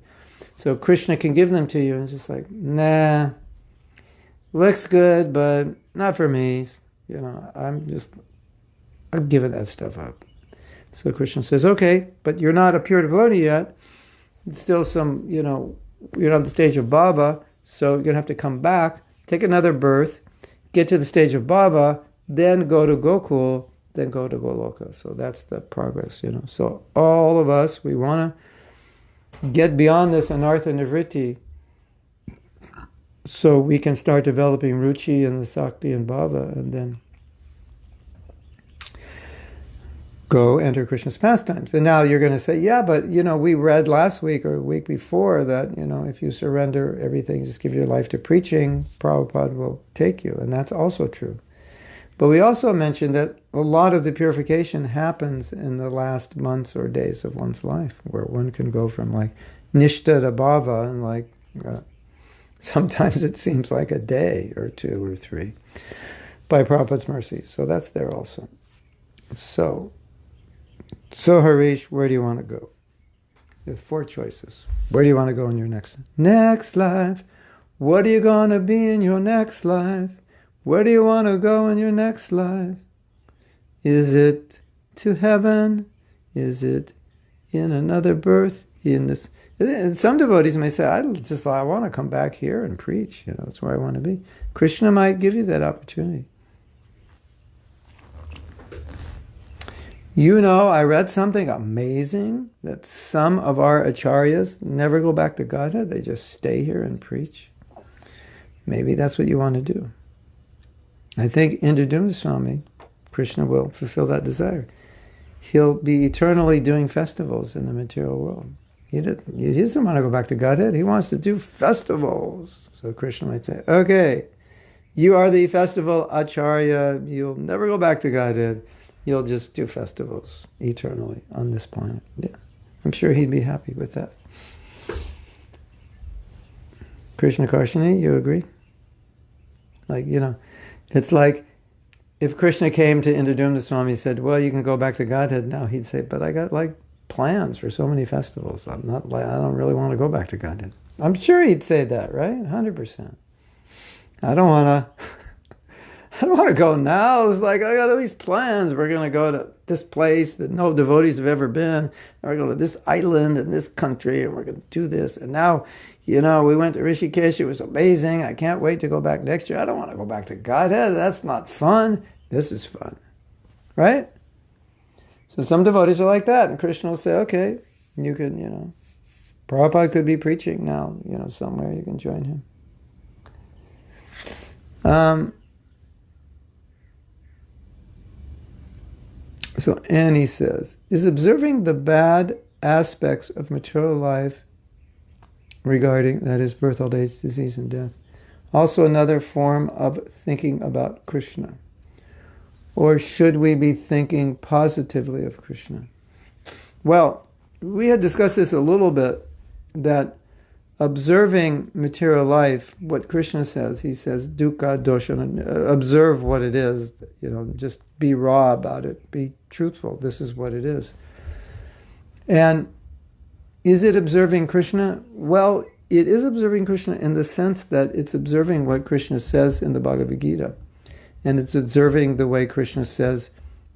So Krishna can give them to you, and it's just like, nah, looks good, but not for me. I'm giving that stuff up. So Krishna says, okay, but you're not a pure devotee yet. It's still some, you're on the stage of bhava, so you're going to have to come back, take another birth, get to the stage of bhava, then go to Gokul, then go to Goloka. So that's the progress, So all of us, we want to get beyond this anartha nivritti so we can start developing ruchi and the sakti and bhava, and then go enter Krishna's pastimes. And now you're going to say, yeah, but, we read last week or a week before that, if you surrender everything, just give your life to preaching, Prabhupada will take you. And that's also true. But we also mentioned that a lot of the purification happens in the last months or days of one's life, where one can go from like nishta to bhava, and sometimes it seems like a day or 2 or 3 by Prabhupada's mercy. So that's there also. So Harish, where do you want to go? You have 4 choices. Where do you want to go in your next life? What are you going to be in your next life? Where do you want to go in your next life? Is it to heaven? Is it in another birth? In this? And some devotees may say, I want to come back here and preach. That's where I want to be. Krishna might give you that opportunity. I read something amazing, that some of our acharyas never go back to Godhead. They just stay here and preach. Maybe that's what you want to do. I think Indradumna Swami, Krishna will fulfill that desire. He'll be eternally doing festivals in the material world. He doesn't want to go back to Godhead. He wants to do festivals. So Krishna might say, okay, you are the festival acharya. You'll never go back to Godhead. You'll just do festivals eternally on this planet. Yeah, I'm sure he'd be happy with that. Krishna Karshini, you agree? It's like if Krishna came to Indradumna Swami and said, well, you can go back to Godhead now, he'd say, but I got plans for so many festivals. I don't really want to go back to Godhead. I'm sure he'd say that, right? 100%. I don't want to go now. It's like, I got all these plans. We're going to go to this place that no devotees have ever been. And we're going to this island in this country, and we're going to do this. And now, we went to Rishikesh. It was amazing. I can't wait to go back next year. I don't want to go back to Godhead. That's not fun. This is fun. Right? So some devotees are like that. And Krishna will say, okay, you can, Prabhupada could be preaching now, somewhere. You can join him. So Annie says, is observing the bad aspects of material life regarding, that is, birth, old age, disease, and death, also another form of thinking about Krishna? Or should we be thinking positively of Krishna? Well, we had discussed this a little bit, that observing material life, what Krishna says, he says, dukkha dosha, observe what it is, just be raw about it, be truthful, this is what it is. And is it observing Krishna? Well, it is observing Krishna in the sense that it's observing what Krishna says in the Bhagavad Gita. And it's observing the way Krishna says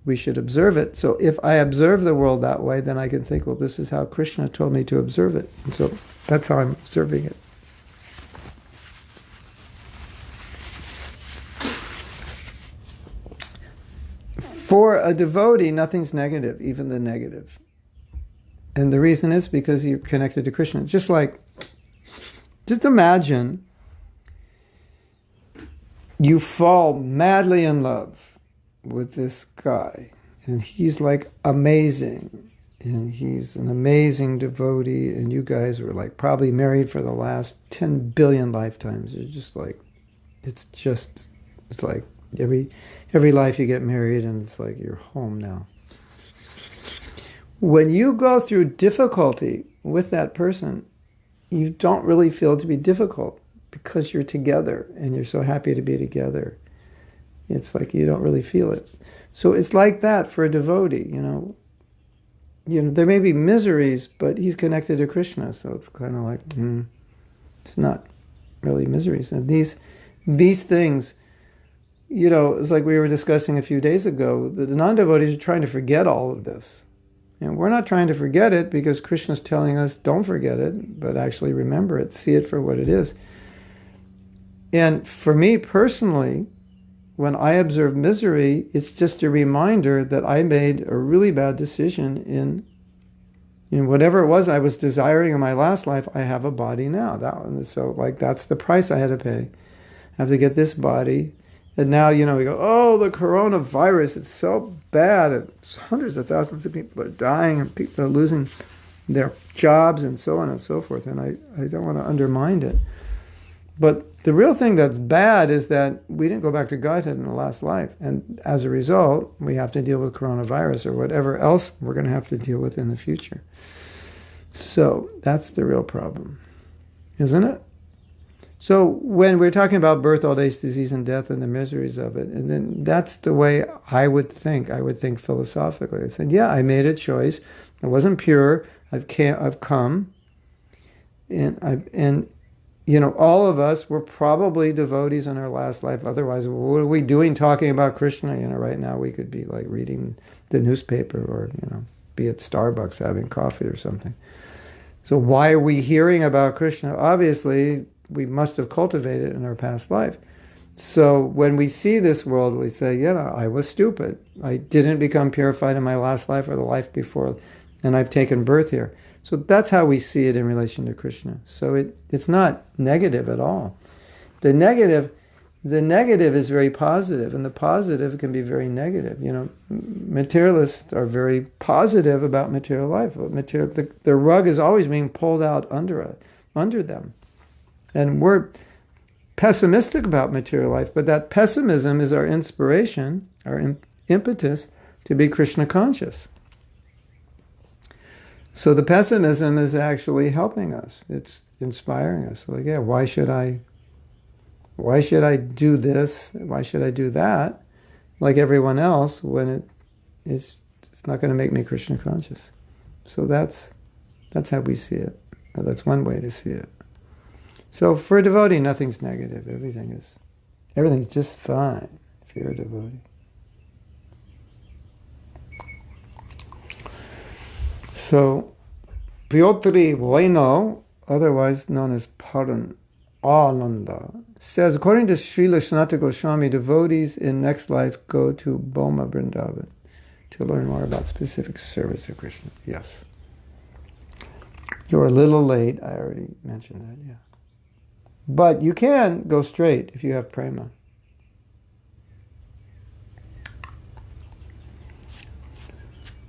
we should observe it. So if I observe the world that way, then I can think, well, this is how Krishna told me to observe it. And so that's how I'm observing it. For a devotee, nothing's negative, even the negative. And the reason is because you're connected to Krishna. Just imagine you fall madly in love with this guy, and he's like amazing, and he's an amazing devotee, and you guys were like probably married for the last 10 billion lifetimes. You're just like, it's like every life you get married, and it's like you're home now. When you go through difficulty with that person, you don't really feel it to be difficult because you're together and you're so happy to be together. It's like you don't really feel it. So it's like that for a devotee, there may be miseries, but he's connected to Krishna, so it's kind of like, it's not really miseries. And these things, it's like we were discussing a few days ago, the non-devotees are trying to forget all of this. And we're not trying to forget it because Krishna's telling us don't forget it, but actually remember it, see it for what it is. And for me personally, when I observe misery, it's just a reminder that I made a really bad decision in whatever it was I was desiring in my last life. I have a body now. That's the price I had to pay. I have to get this body, And now, we go, oh, the coronavirus, it's so bad. It's hundreds of thousands of people are dying and people are losing their jobs and so on and so forth. And I don't want to undermine it. But the real thing that's bad is that we didn't go back to Godhead in the last life. And as a result, we have to deal with coronavirus or whatever else we're going to have to deal with in the future. So that's the real problem, isn't it? So when we're talking about birth, old age, disease, and death and the miseries of it, and then that's the way I would think. I would think philosophically. I said, yeah, I made a choice. I wasn't pure. I've come. And all of us were probably devotees in our last life. Otherwise, what are we doing talking about Krishna? Right now we could be like reading the newspaper or, be at Starbucks having coffee or something. So why are we hearing about Krishna? Obviously, we must have cultivated it in our past life. So when we see this world, we say, I was stupid. I didn't become purified in my last life or the life before, and I've taken birth here. So that's how we see it in relation to Krishna. So it's not negative at all. The negative is very positive, and the positive can be very negative. Materialists are very positive about material life. The rug is always being pulled out under them. And we're pessimistic about material life, but that pessimism is our inspiration, our impetus to be Krishna conscious. So the pessimism is actually helping us. It's inspiring us. Like, why should I do this? Why should I do that? Like everyone else, when it's not going to make me Krishna conscious. So that's how we see it. That's one way to see it. So for a devotee, nothing's negative. Everything's just fine if you're a devotee. So, Pyotri Vaino, otherwise known as Paran Ananda, says, according to Srila Sanatana Goswami, devotees in next life go to Boma Vrindavan to learn more about specific service of Krishna. Yes. You're a little late. I already mentioned that, yeah. But you can go straight if you have prema.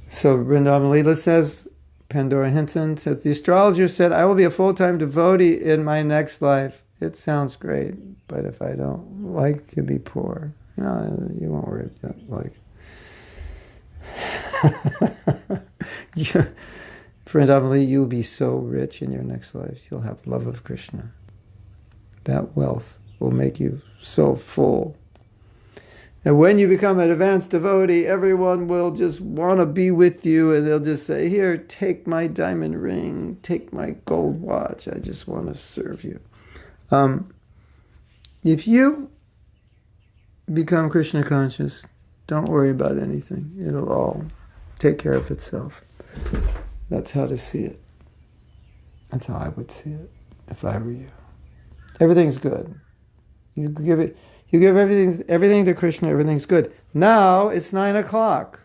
So Vrindavan Leela says, Pandora Henson says, the astrologer said, I will be a full-time devotee in my next life. It sounds great, but if I don't like to be poor, no, you won't worry about Vrindavan Leela, you'll be so rich in your next life. You'll have love of Krishna. That wealth will make you so full. And when you become an advanced devotee, everyone will just want to be with you, and they'll just say, here, take my diamond ring, take my gold watch. I just want to serve you. If you become Krishna conscious, don't worry about anything. It'll all take care of itself. That's how to see it. That's how I would see it if I were you. Everything's good. You give everything to Krishna, everything's good. Now it's 9:00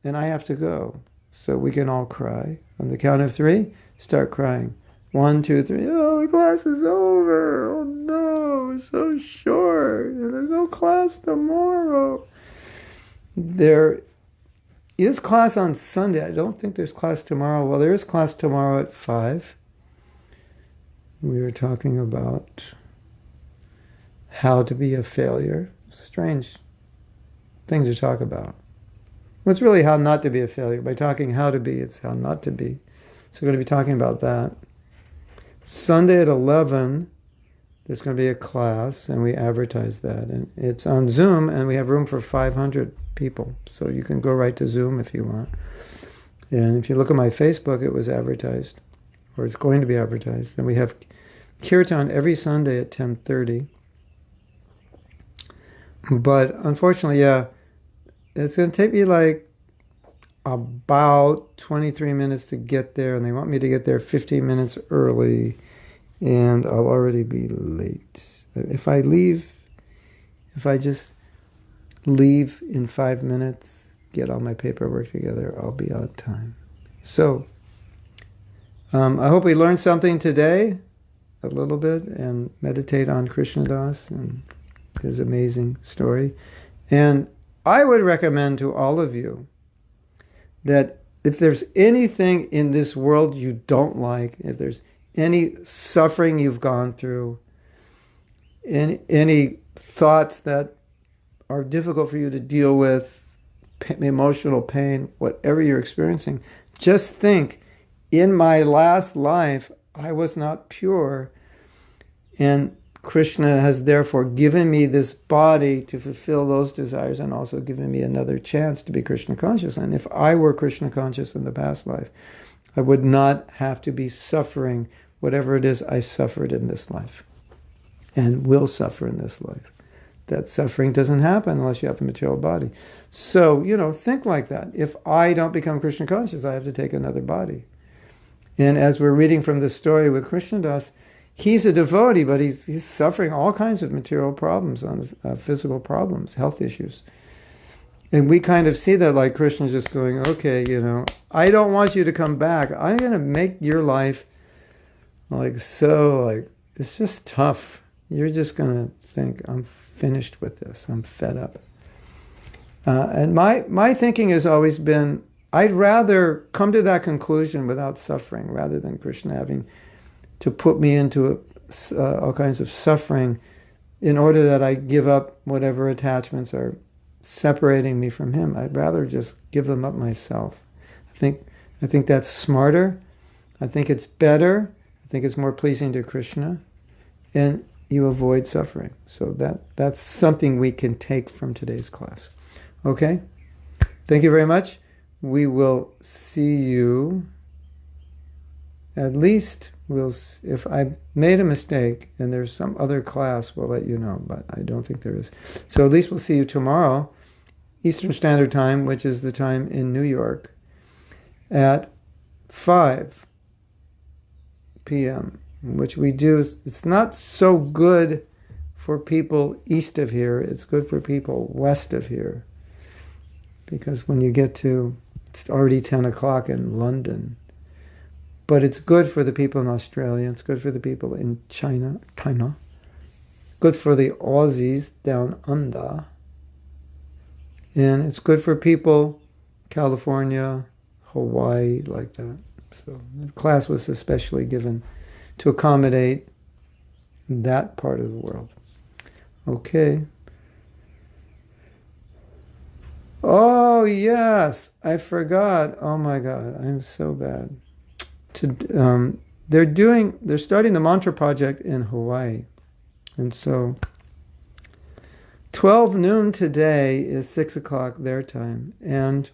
and I have to go. So we can all cry. On the count of 3, start crying. 1, 2, 3. Oh, the class is over. Oh no, it's so short. There's no class tomorrow. There is class on Sunday. I don't think there's class tomorrow. Well, there is class tomorrow at 5. We were talking about how to be a failure. Strange thing to talk about. Well, it's really how not to be a failure. By talking how to be, it's how not to be. So we're going to be talking about that. Sunday at 11, there's going to be a class, and we advertise that. And it's on Zoom, and we have room for 500 people. So you can go right to Zoom if you want. And if you look at my Facebook, it was advertised, or it's going to be advertised. And we have Kirtan every Sunday at 10:30. But unfortunately, it's going to take me like about 23 minutes to get there, and they want me to get there 15 minutes early, and I'll already be late. If I just leave in 5 minutes, get all my paperwork together, I'll be on time. So, I hope we learned something today, a little bit, and meditate on Krishna Das, and his amazing story. And I would recommend to all of you that if there's anything in this world you don't like, if there's any suffering you've gone through, any thoughts that are difficult for you to deal with, emotional pain, whatever you're experiencing, just think, in my last life, I was not pure, and Krishna has therefore given me this body to fulfill those desires and also given me another chance to be Krishna conscious. And if I were Krishna conscious in the past life, I would not have to be suffering whatever it is I suffered in this life and will suffer in this life. That suffering doesn't happen unless you have a material body. So, think like that. If I don't become Krishna conscious, I have to take another body. And as we're reading from the story with Krishnadas, he's a devotee, but he's suffering all kinds of material problems, physical problems, health issues. And we kind of see that like Krishna's just going, okay, I don't want you to come back. I'm going to make your life it's just tough. You're just going to think, I'm finished with this. I'm fed up. And my thinking has always been, I'd rather come to that conclusion without suffering rather than Krishna having to put me into all kinds of suffering in order that I give up whatever attachments are separating me from him. I'd rather just give them up myself. I think that's smarter. I think it's better. I think it's more pleasing to Krishna. And you avoid suffering. So that's something we can take from today's class. Okay? Thank you very much. We will see you, at least if I made a mistake and there's some other class, we'll let you know, but I don't think there is. So at least we'll see you tomorrow, Eastern Standard Time, which is the time in New York, at 5 p.m., which we do. It's not so good for people east of here. It's good for people west of here. Because when you get to, it's already 10 o'clock in London. But it's good for the people in Australia. It's good for the people in China. Good for the Aussies down under. And it's good for people, California, Hawaii, like that. So the class was especially given to accommodate that part of the world. Okay. Oh, yes, I forgot. Oh my God, I'm so bad. They're starting the mantra project in Hawaii. And so 12 noon today is 6 o'clock their time. And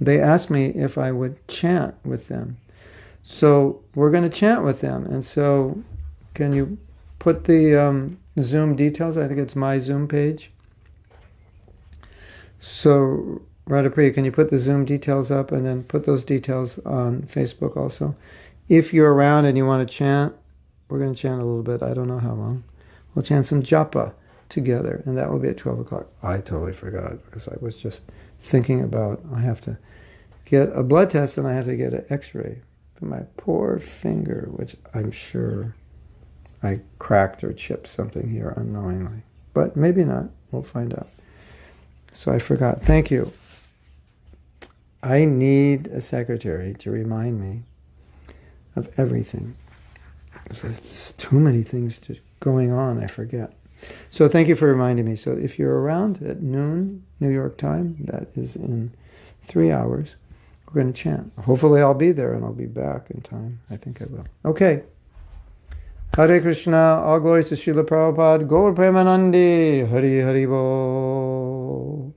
they asked me if I would chant with them. So we're going to chant with them. And so can you put the Zoom details? I think it's my Zoom page. So Radhapriya, can you put the Zoom details up and then put those details on Facebook also? If you're around and you want to chant, we're going to chant a little bit. I don't know how long. We'll chant some japa together, and that will be at 12 o'clock. I totally forgot because I was just thinking about I have to get a blood test and I have to get an x-ray. My poor finger, which I'm sure I cracked or chipped something here unknowingly. But maybe not. We'll find out. So I forgot. Thank you. I need a secretary to remind me of everything. There's too many things going on, I forget. So thank you for reminding me. So if you're around at noon, New York time, that is in 3 hours, we're going to chant. Hopefully I'll be there and I'll be back in time. I think I will. Okay. Hare Krishna, all glories to Srila Prabhupada, Gaur Premanandi, Hari Hari Bo.